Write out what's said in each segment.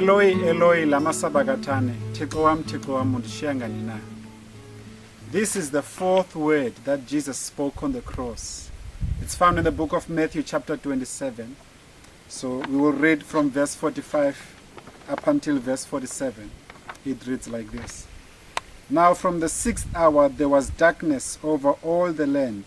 Eloyi Eloyi Lamasabakathane, Thixo wam, undishiya ngani. This is the fourth word that Jesus spoke on the cross. It's found in the book of Matthew chapter 27. So we will read from verse 45 up until verse 47. It reads like this. Now from the 6th hour there was darkness over all the land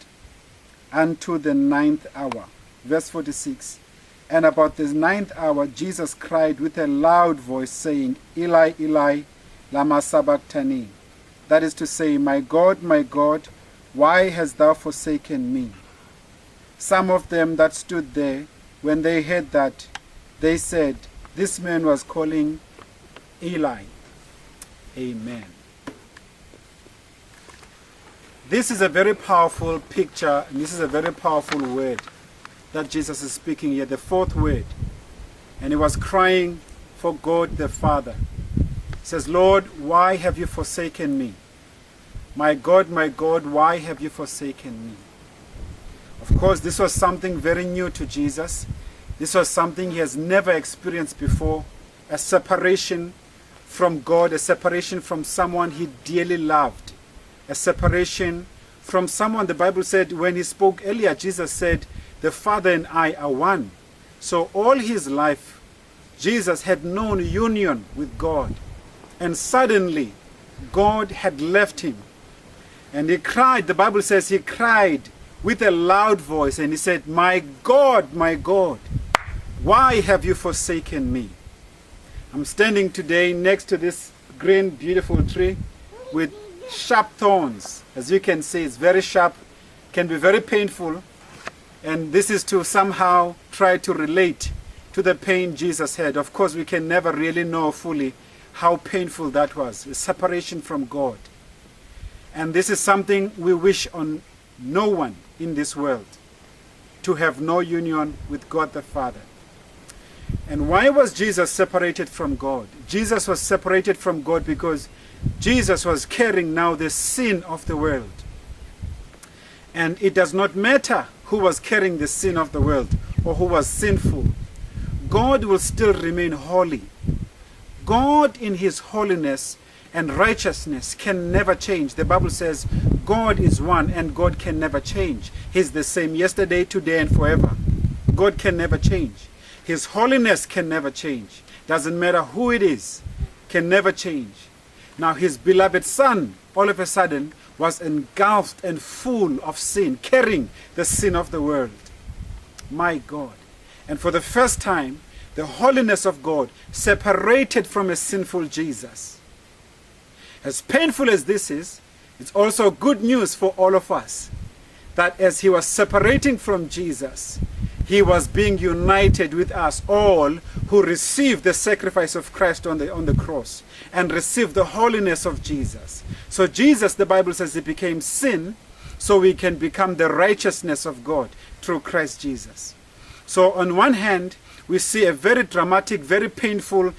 unto the 9th hour. Verse 46. And about the 9th hour Jesus cried with a loud voice, saying, Eloyi Eloyi Lamasabakathane. That is to say, my God, why hast thou forsaken me? Some of them that stood there, when they heard that, they said, this man was calling Eli. Amen. This is a very powerful picture, and this is a very powerful word that Jesus is speaking here, the fourth word. And he was crying for God the Father. He says, Lord, why have you forsaken me? My God, why have you forsaken me? Of course, this was something very new to Jesus. This was something he has never experienced before. A separation from God, a separation from someone he dearly loved. A separation from someone, the Bible said, when he spoke earlier, Jesus said, the Father and I are one. So all his life, Jesus had known union with God. And suddenly, God had left him. And he cried, the Bible says he cried with a loud voice, and he said, my God, why have you forsaken me? I'm standing today next to this green, beautiful tree with sharp thorns. As you can see, it's very sharp, can be very painful. And this is to somehow try to relate to the pain Jesus had. Of course, we can never really know fully how painful that was, the separation from God. And this is something we wish on no one in this world, to have no union with God the Father. And why was Jesus separated from God? Jesus was separated from God because Jesus was carrying now the sin of the world. And it does not matter who was carrying the sin of the world or who was sinful. God will still remain holy. God in his holiness and righteousness can never change. The Bible says God is one and God can never change. He's the same yesterday, today, and forever. God can never change. His holiness can never change. Doesn't matter who it is, can never change. Now his beloved Son, all of a sudden, was engulfed and full of sin, carrying the sin of the world. My God. And for the first time, the holiness of God separated from a sinful Jesus. As painful as this is, it's also good news for all of us, that as he was separating from Jesus, he was being united with us all who received the sacrifice of Christ on the cross and received the holiness of Jesus. So Jesus, the Bible says, he became sin so we can become the righteousness of God through Christ Jesus. So on one hand, we see a very dramatic, very painful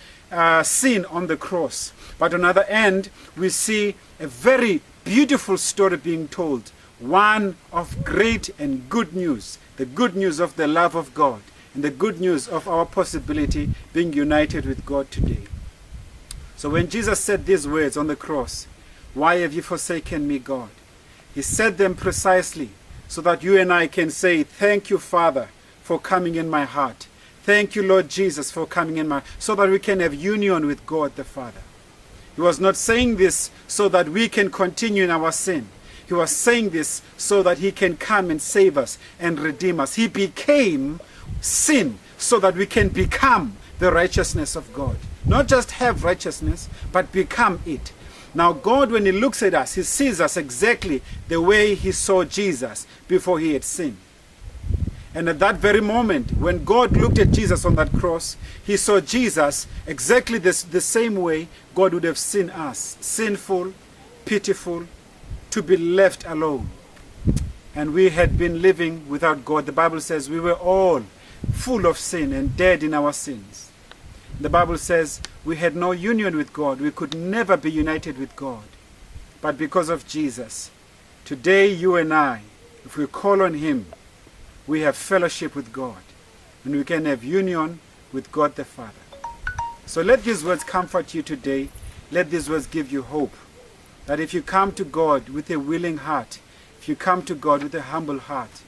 scene on the cross. But on the other end, we see a very beautiful story being told. One of great and good news. The good news of the love of God. And the good news of our possibility being united with God today. So when Jesus said these words on the cross, why have you forsaken me, God? He said them precisely so that you and I can say, thank you, Father, for coming in my heart. Thank you, Lord Jesus, for coming in my heart. So that we can have union with God the Father. He was not saying this so that we can continue in our sin. He was saying this so that he can come and save us and redeem us. He became sin so that we can become the righteousness of God. Not just have righteousness, but become it. Now God, when he looks at us, he sees us exactly the way he saw Jesus before he had sinned. And at that very moment, when God looked at Jesus on that cross, he saw Jesus exactly the same way God would have seen us. Sinful, pitiful, to be left alone. And we had been living without God. The Bible says we were all full of sin and dead in our sins. The Bible says we had no union with God. We could never be united with God. But because of Jesus, today you and I, if we call on him, we have fellowship with God. And we can have union with God the Father. So let these words comfort you today. Let these words give you hope. That if you come to God with a willing heart, if you come to God with a humble heart,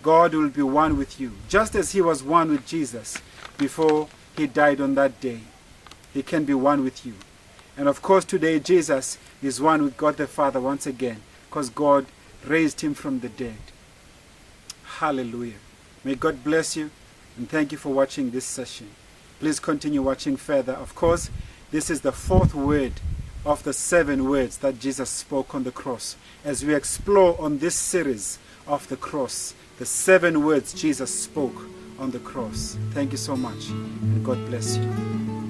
God will be one with you. Just as he was one with Jesus before he died on that day, he can be one with you. And of course today Jesus is one with God the Father once again, because God raised him from the dead. Hallelujah. May God bless you, and thank you for watching this session. Please continue watching further. Of course, this is the 4th word of the 7 words that Jesus spoke on the cross. As we explore on this series of the cross, the 7 words Jesus spoke on the cross. Thank you so much, and God bless you.